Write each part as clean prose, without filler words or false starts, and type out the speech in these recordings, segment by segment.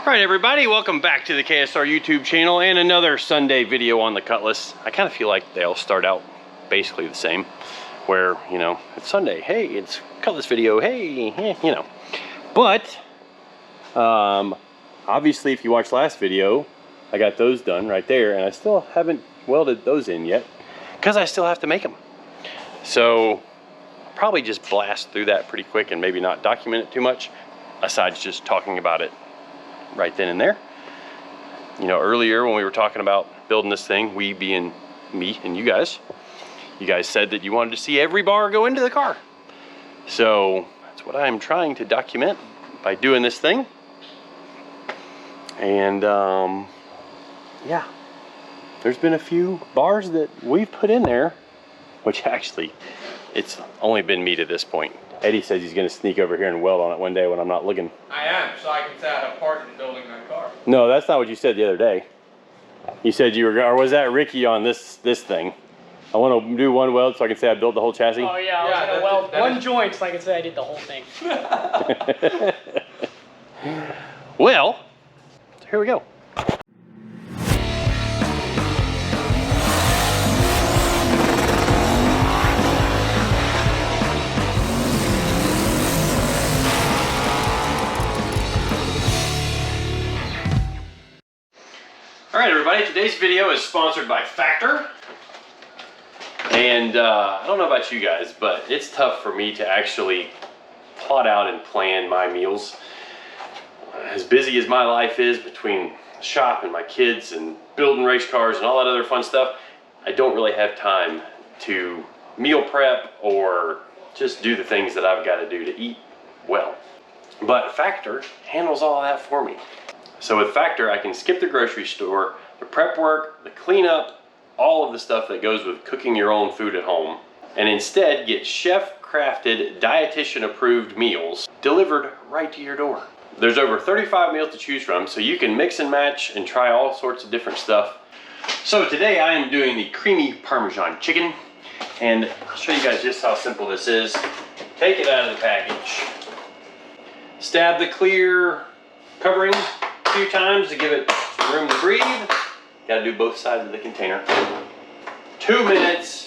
Alright everybody, welcome back to the KSR YouTube channel and another Sunday video on the Cutlass. I kind of feel like they all start out basically the same, where, you know, it's Sunday, hey, it's Cutlass video, hey, you know. But, obviously if you watched last video, I got those done right there, and I still haven't welded those in yet, because I still have to make them. So, I'll probably just blast through that pretty quick and maybe not document it too much, aside just talking about it right then and there. You know, earlier when we were talking about building this thing, we being me and you guys said that you wanted to see every bar go into the car. So that's what I'm trying to document by doing this thing. And yeah, there's been a few bars that we've put in there, which actually it's only been me to this point. Eddie says he's going to sneak over here and weld on it one day when I'm not looking. I am, so I can say I have part in building that car. No, that's not what you said the other day. You said you were, or was that Ricky on this thing? I want to do one weld so I can say I built the whole chassis. Oh yeah, I was going to weld one joint so I can say I did the whole thing. Well, here we go. Alright everybody, today's video is sponsored by Factor. And I don't know about you guys, but it's tough for me to actually plot out and plan my meals. As busy as my life is between shop and my kids and building race cars and all that other fun stuff, I don't really have time to meal prep or just do the things that I've got to do to eat well. But Factor handles all that for me. So with Factor, I can skip the grocery store, the prep work, the cleanup, all of the stuff that goes with cooking your own food at home, and instead get chef-crafted, dietitian-approved meals delivered right to your door. There's over 35 meals to choose from, so you can mix and match and try all sorts of different stuff. So today I am doing the creamy Parmesan chicken, and I'll show you guys just how simple this is. Take it out of the package, stab the clear covering a few times to give it some room to breathe. Got to do both sides of the container. 2 minutes.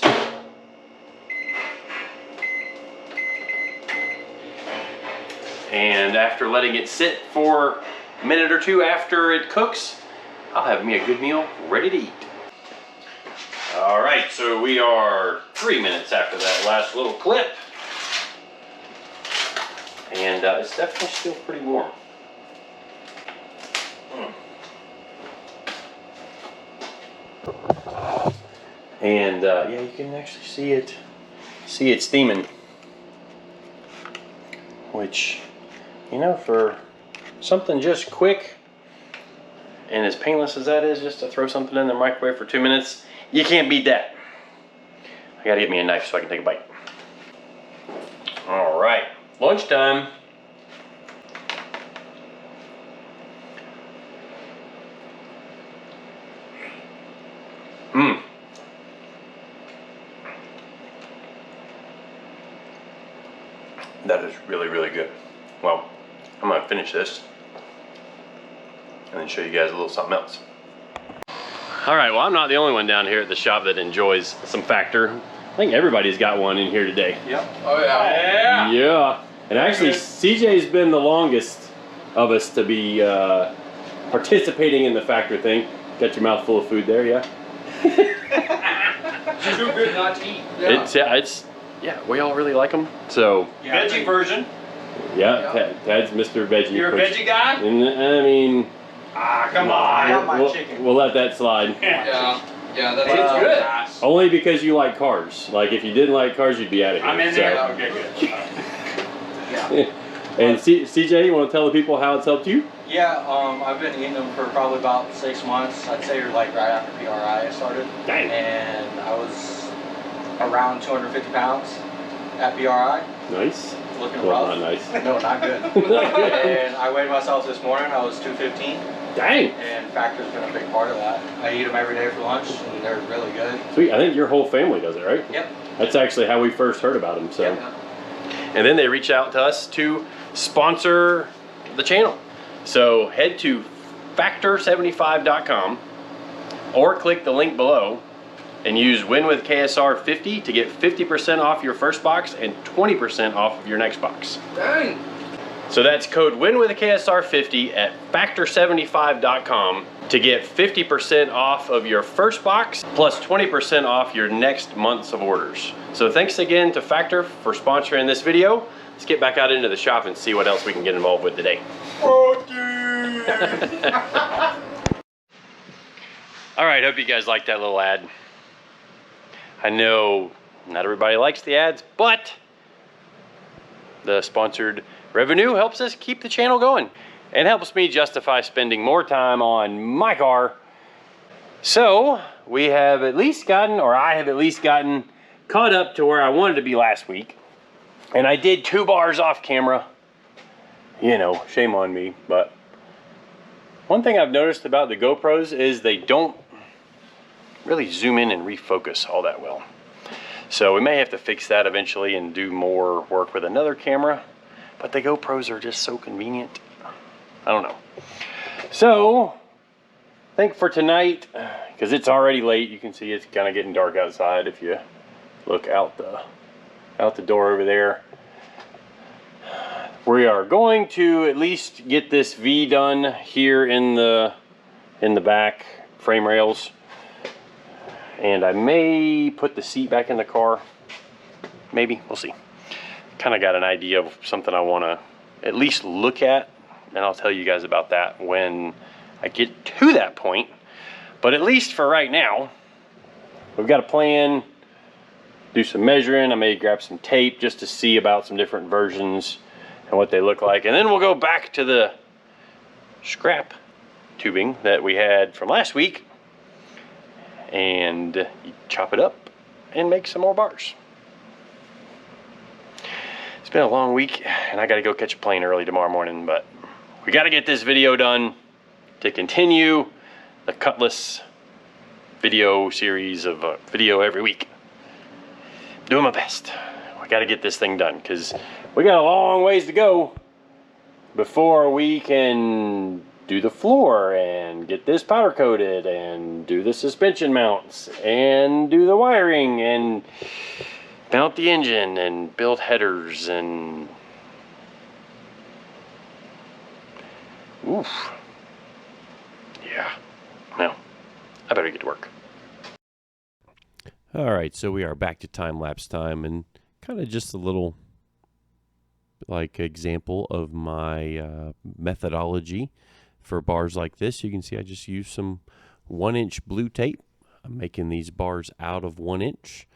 And after letting it sit for a minute or two after it cooks, I'll have me a good meal ready to eat. All right, so we are 3 minutes after that last little clip. And it's definitely still pretty warm. And yeah, you can actually see it steaming, which, you know, for something just quick and as painless as that is, just to throw something in the microwave for 2 minutes, you can't beat that. I gotta get me a knife so I can take a bite. All right, lunchtime. That is really, really good. Well, I'm gonna finish this and then show you guys a little something else. All right, well, I'm not the only one down here at the shop that enjoys some Factor. I think everybody's got one in here today. Yep. Oh yeah. Yeah. And actually, CJ's been the longest of us to be participating in the Factor thing. Got your mouth full of food there, yeah? It's too good not to eat. Yeah. Yeah, we all really like them. So yeah, veggie version. Yeah, Tad's Mr. Veggie. You're a veggie guy? And, I mean, come on. We'll let that slide. Yeah, that's good. Only because you like cars. Like, if you didn't like cars, you'd be out of here. I'm in there. Okay, good. Yeah. And CJ, you want to tell the people how it's helped you? Yeah, I've been eating them for probably about 6 months. I'd say like right after PRI I started. Dang. And I was around 250 pounds at PRI. Nice. Looking well, rough. Not nice. No, not good. Not good. And I weighed myself this morning. I was 215. Dang. And Factor's been a big part of that. I eat them every day for lunch, and they're really good. Sweet. I think your whole family does it, right? Yep. That's actually how we first heard about them. So. Yep. And then they reach out to us to sponsor the channel. So head to factor75.com or click the link below and use Win with KSR 50 to get 50% off your first box and 20% off of your next box. Dang. So that's code Win with KSR 50 at factor75.com to get 50% off of your first box plus 20% off your next month's of orders. So thanks again to Factor for sponsoring this video. Let's get back out into the shop and see what else we can get involved with today. All right, hope you guys liked that little ad. I know not everybody likes the ads, but the sponsored revenue helps us keep the channel going and helps me justify spending more time on my car. So we have at least gotten, or I have at least gotten, caught up to where I wanted to be last week. And I did 2 bars off camera. You know, shame on me, but one thing I've noticed about the GoPros is they don't really zoom in and refocus all that well. So we may have to fix that eventually and do more work with another camera, but the GoPros are just so convenient. I don't know. So I think for tonight, because it's already late, you can see it's kind of getting dark outside if you look out the door over there. We are going to at least get this V done here in the back frame rails, and I may put the seat back in the car. Maybe, we'll see. Kind of got an idea of something I want to at least look at, and I'll tell you guys about that when I get to that point. But at least for right now, we've got a plan. Do some measuring. I may grab some tape just to see about some different versions and what they look like, and then we'll go back to the scrap tubing that we had from last week and chop it up and make some more bars. It's been a long week and I gotta go catch a plane early tomorrow morning, but we gotta get this video done to continue the Cutlass video series of video every week. Doing my best. We got to get this thing done because we got a long ways to go before we can do the floor and get this powder coated and do the suspension mounts and do the wiring and mount the engine and build headers and oof. Yeah. Well, I better get to work. All right, so we are back to time-lapse time, and kind of just a little like example of my methodology for bars like this. You can see I just use some 1-inch blue tape. I'm making these bars out of 1 inch,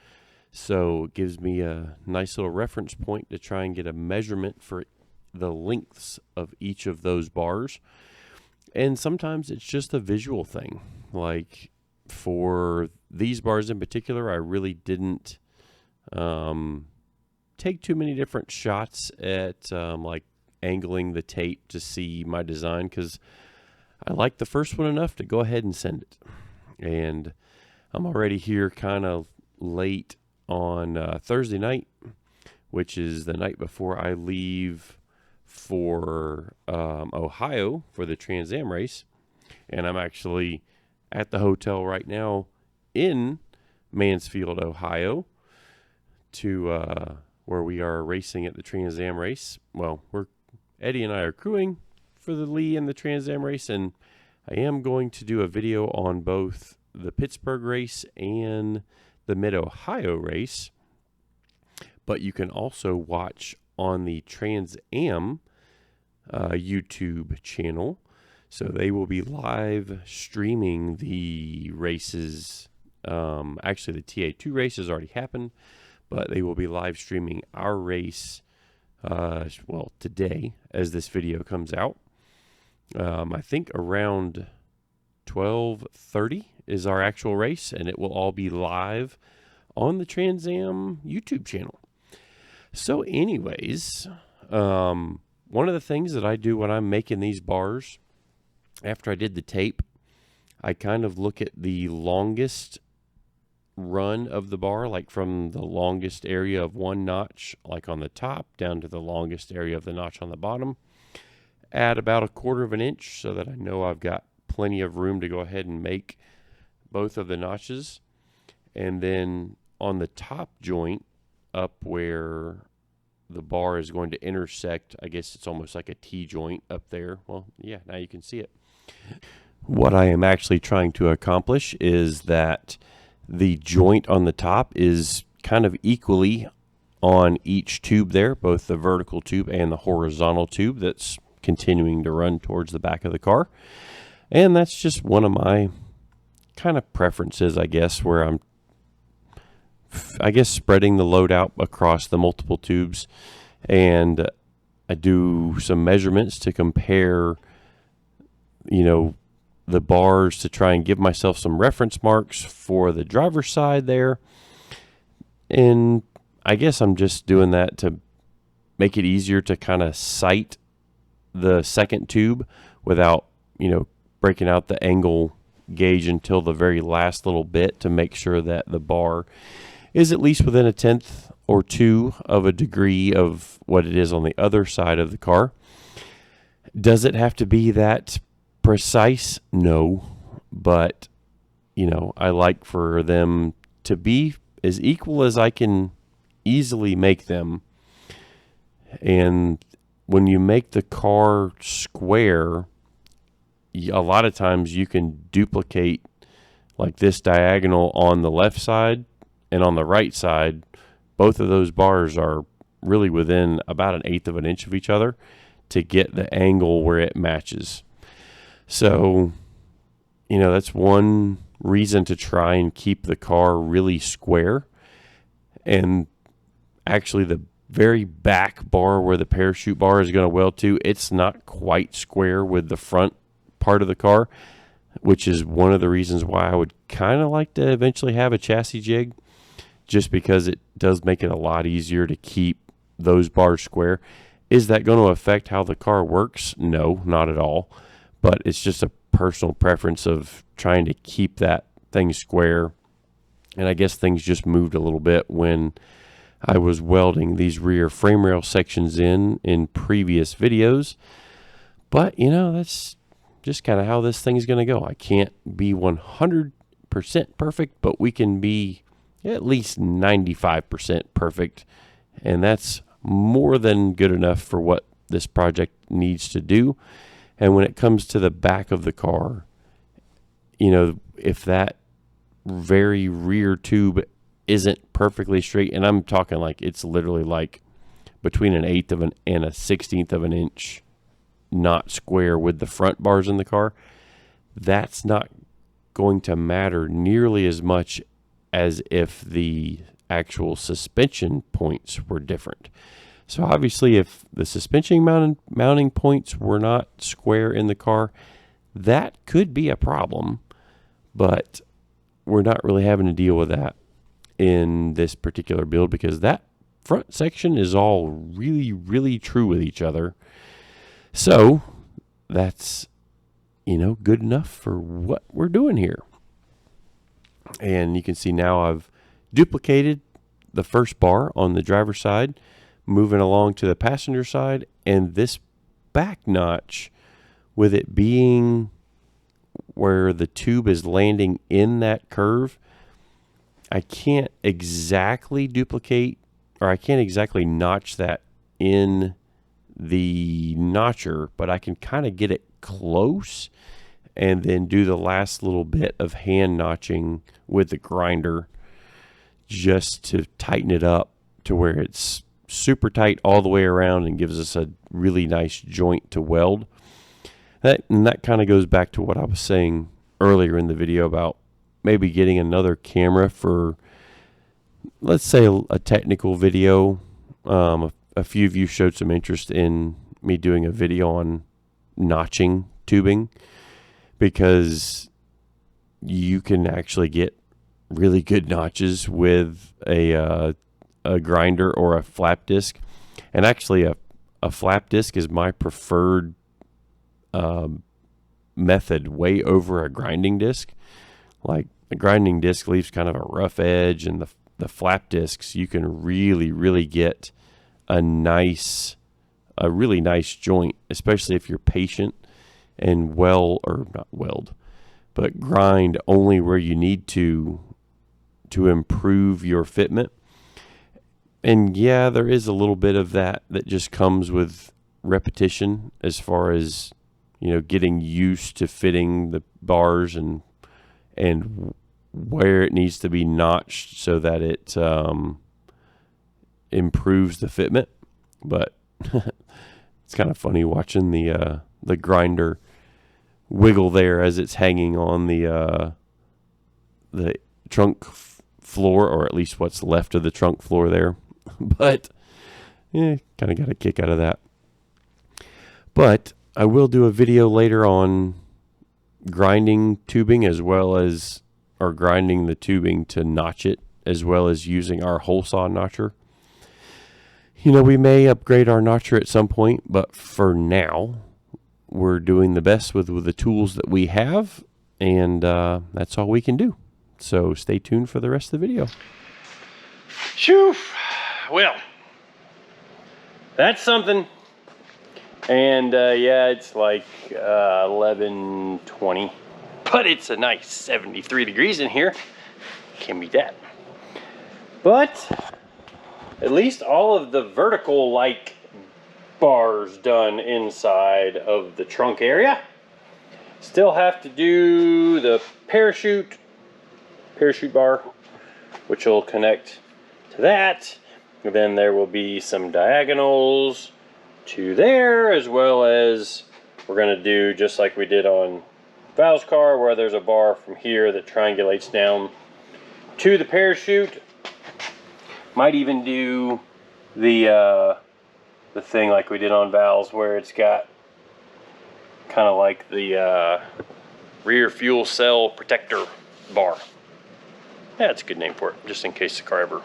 so it gives me a nice little reference point to try and get a measurement for the lengths of each of those bars. And sometimes it's just a visual thing, like for these bars in particular, I really didn't take too many different shots at like angling the tape to see my design, because I like the first one enough to go ahead and send it. And I'm already here kind of late on Thursday night, which is the night before I leave for Ohio for the Trans Am race. And I'm actually at the hotel right now in Mansfield, Ohio, to where we are racing at the Trans Am race. Well, Eddie and I are crewing for the Lee and the Trans Am race, and I am going to do a video on both the Pittsburgh race and the Mid-Ohio race. But you can also watch on the Trans Am YouTube channel. So they will be live streaming the races. Actually, the TA2 race has already happened, but they will be live streaming our race, well, today as this video comes out. I think around 12:30 is our actual race, and it will all be live on the Trans Am YouTube channel. So anyways, one of the things that I do when I'm making these bars, after I did the tape, I kind of look at the longest run of the bar, like from the longest area of one notch, like on the top, down to the longest area of the notch on the bottom. at about 1/4 of an inch so that I know I've got plenty of room to go ahead and make both of the notches. And then on the top joint, up where the bar is going to intersect, I guess it's almost like a T-joint up there. Well, yeah, now you can see it. What I am actually trying to accomplish is that the joint on the top is kind of equally on each tube there, both the vertical tube and the horizontal tube that's continuing to run towards the back of the car. And that's just one of my kind of preferences, I guess, where I'm spreading the load out across the multiple tubes, and I do some measurements to compare, you know, the bars to try and give myself some reference marks for the driver's side there. And I guess I'm just doing that to make it easier to kind of sight the second tube without, you know, breaking out the angle gauge until the very last little bit to make sure that the bar is at least within 1/10 or 2 of a degree of what it is on the other side of the car. Does it have to be that precise? No, but you know, I like for them to be as equal as I can easily make them. And when you make the car square, a lot of times you can duplicate like this diagonal on the left side, and on the right side, both of those bars are really within about 1/8 of an inch of each other to get the angle where it matches. So, you know, that's one reason to try and keep the car really square. And actually the very back bar where the parachute bar is going to weld to, it's not quite square with the front part of the car, which is one of the reasons why I would kind of like to eventually have a chassis jig, just because it does make it a lot easier to keep those bars square. Is that going to affect how the car works? No, not at all. But it's just a personal preference of trying to keep that thing square. And I guess things just moved a little bit when I was welding these rear frame rail sections in previous videos. But, you know, that's just kind of how this thing is going to go. I can't be 100% perfect, but we can be at least 95% perfect, and that's more than good enough for what this project needs to do. And when it comes to the back of the car, you know, if that very rear tube isn't perfectly straight, and I'm talking like it's literally like between 1/8 of an and 1/16 of an inch not square with the front bars in the car, that's not going to matter nearly as much as if the actual suspension points were different. So obviously if the suspension mounting points were not square in the car, that could be a problem, but we're not really having to deal with that in this particular build because that front section is all really, really true with each other. So that's, you know, good enough for what we're doing here. And you can see now I've duplicated the first bar on the driver's side, moving along to the passenger side, and this back notch, with it being where the tube is landing in that curve, I can't exactly duplicate, or I can't exactly notch that in the notcher, but I can kind of get it close and then do the last little bit of hand notching with the grinder just to tighten it up to where it's super tight all the way around and gives us a really nice joint to weld. That kind of goes back to what I was saying earlier in the video about maybe getting another camera for, let's say, a technical video. A few of you showed some interest in me doing a video on notching tubing, because you can actually get really good notches with a grinder or a flap disc. And actually a flap disc is my preferred method way over a grinding disc. Like a grinding disc leaves kind of a rough edge, and the flap discs, you can really, really get a nice a really nice joint, especially if you're patient and but grind only where you need to improve your fitment. And yeah, there is a little bit of that just comes with repetition, as far as, you know, getting used to fitting the bars and where it needs to be notched so that it improves the fitment. But it's kind of funny watching the grinder wiggle there as it's hanging on the trunk floor, or at least what's left of the trunk floor there. But kind of got a kick out of that. But I will do a video later on grinding tubing, as well as, or grinding the tubing to notch it, as well as using our hole saw notcher. You know, we may upgrade our notcher at some point, but for now, we're doing the best with the tools that we have, and that's all we can do. So stay tuned for the rest of the video. Shoo! Well, that's something. And yeah, it's like 11:20, but it's a nice 73 degrees in here. Can't beat that. But at least all of the vertical like bars done inside of the trunk area. Still have to do the parachute bar, which will connect to that. And then there will be some diagonals to there, as well as we're going to do just like we did on Val's car, where there's a bar from here that triangulates down to the parachute. Might even do the thing like we did on Val's, where it's got kind of like the rear fuel cell protector bar. Yeah, it's a good name for it, just in case the car ever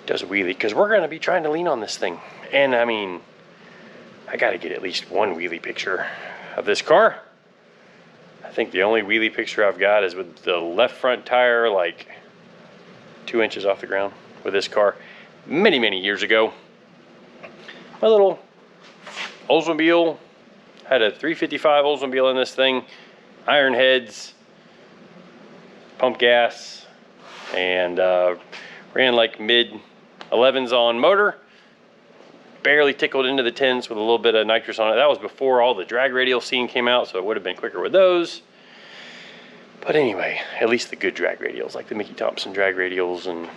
does a wheelie, because we're going to be trying to lean on this thing. And I mean, I got to get at least one wheelie picture of this car. I think the only wheelie picture I've got is with the left front tire like 2 inches off the ground with this car many, many years ago. My little Oldsmobile had a 355 Oldsmobile in this thing, iron heads, pump gas, and ran like mid 11s on motor. Barely tickled into the 10s with a little bit of nitrous on it. That was before all the drag radial scene came out, so it would have been quicker with those. But anyway, at least the good drag radials, like the Mickey Thompson drag radials and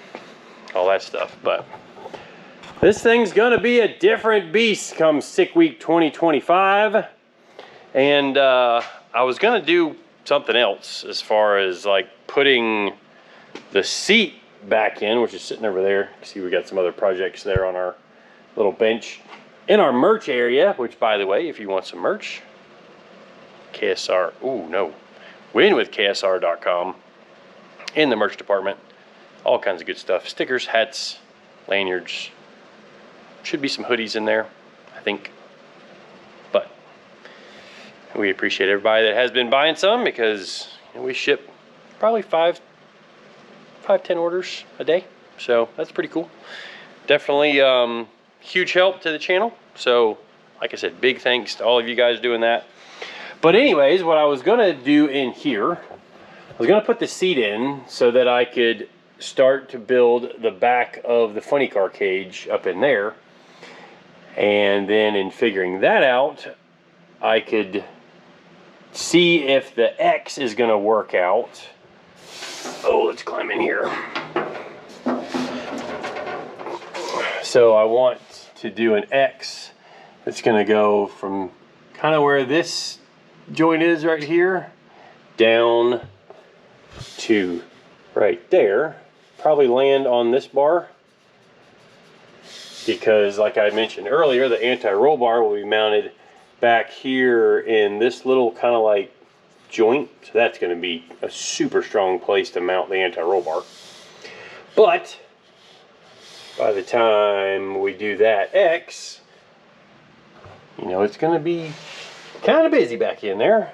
all that stuff. But this thing's gonna be a different beast come Sick Week 2025. And I was gonna do something else as far as like putting the seat back in, which is sitting over there. See, we got some other projects there on our little bench in our merch area, which, by the way, if you want some merch, KSR, winwithksr.com, in the merch department, all kinds of good stuff. Stickers, hats, lanyards, should be some hoodies in there, I think. But we appreciate everybody that has been buying some, because we ship probably 5-10 orders a day, so that's pretty cool. Definitely huge help to the channel. So like I said, big thanks to all of you guys doing that. But anyways, what I was gonna do in here, I was gonna put the seat in so that I could start to build the back of the funny car cage up in there. And then in figuring that out, I could see if the X is gonna work out. Oh, let's climb in here. So I want to do an X that's gonna go from kind of where this joint is right here down to right there. Probably land on this bar, because like I mentioned earlier, the anti-roll bar will be mounted back here in this little kind of like joint. So that's going to be a super strong place to mount the anti-roll bar. But by the time we do that X, you know, it's going to be kind of busy back in there.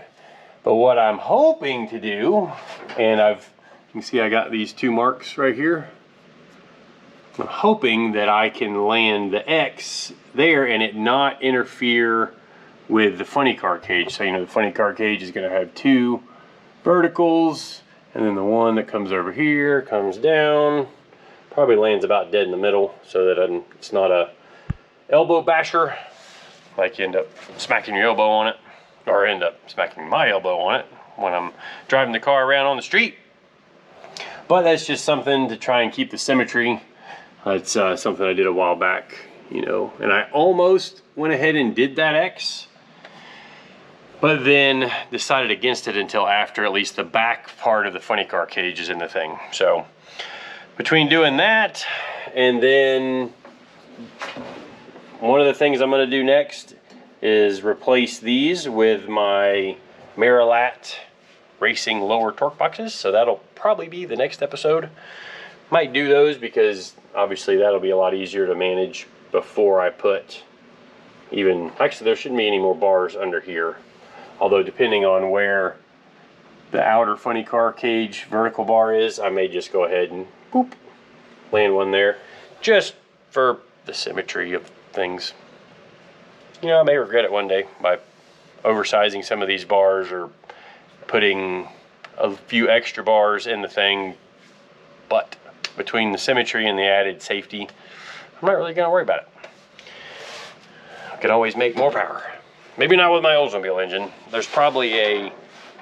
But what I'm hoping to do, and you can see I got these two marks right here. I'm hoping that I can land the X there and it not interfere with the funny car cage. So, you know, the funny car cage is going to have 2 verticals, and then the one that comes over here comes down, probably lands about dead in the middle so that it's not a elbow basher, like you end up smacking your elbow on it, or end up smacking my elbow on it when I'm driving the car around on the street. But that's just something to try and keep the symmetry. It's something I did a while back, you know, and I almost went ahead and did that X, but then decided against it until after at least the back part of the funny car cage is in the thing. So between doing that and then one of the things I'm going to do next is replace these with my Marilat racing lower torque boxes. So that'll probably be the next episode. Might do those because obviously that'll be a lot easier to manage before I put actually there shouldn't be any more bars under here. Although depending on where the outer funny car cage vertical bar is, I may just go ahead and boop, land one there, just for the symmetry of things. You know, I may regret it one day by oversizing some of these bars or putting a few extra bars in the thing, but between the symmetry and the added safety, I'm not really gonna worry about it. I could always make more power. Maybe not with my Oldsmobile engine. There's probably a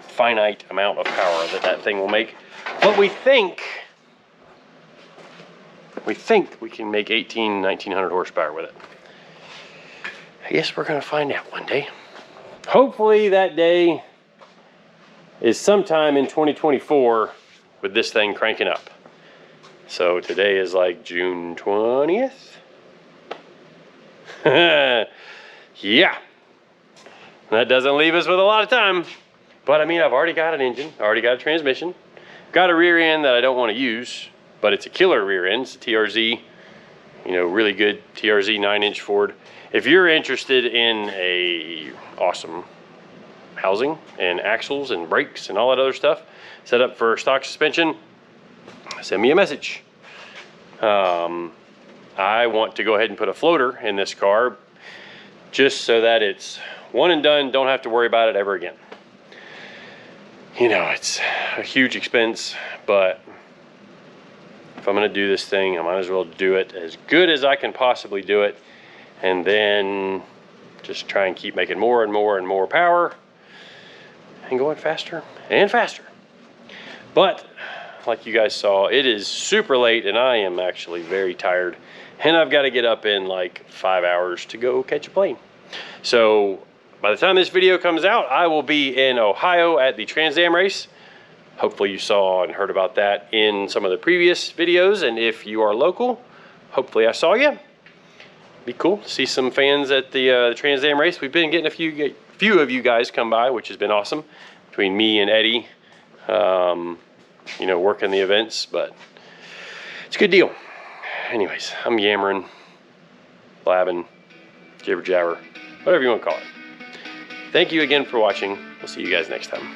finite amount of power that thing will make, but we think we can make 1900 horsepower with it. I guess we're gonna find out one day. Hopefully that day is sometime in 2024 with this thing cranking up. So today is like June 20th. Yeah. That doesn't leave us with a lot of time. But I mean, I've already got an engine, already got a transmission, got a rear end that I don't want to use, but it's a killer rear end. It's a TRZ, you know, really good TRZ 9-inch Ford. If you're interested in a awesome housing and axles and brakes and all that other stuff set up for stock suspension, send me a message. I want to go ahead and put a floater in this car just so that it's one and done, don't have to worry about it ever again. You know, it's a huge expense, but if I'm gonna do this thing, I might as well do it as good as I can possibly do it, and then just try and keep making more and more and more power and going faster and faster. But like you guys saw, it is super late and I am actually very tired, and I've got to get up in like 5 hours to go catch a plane. So by the time this video comes out, I will be in Ohio at the Trans Am race. Hopefully you saw and heard about that in some of the previous videos, and if you are local, hopefully I saw you. Be cool to see some fans at the Trans Am race. We've been getting a few of you guys come by, which has been awesome, between me and Eddie, you know, working the events, but it's a good deal. Anyways, I'm yammering, blabbing, jibber jabber, whatever you want to call it. Thank you again for watching. We'll see you guys next time.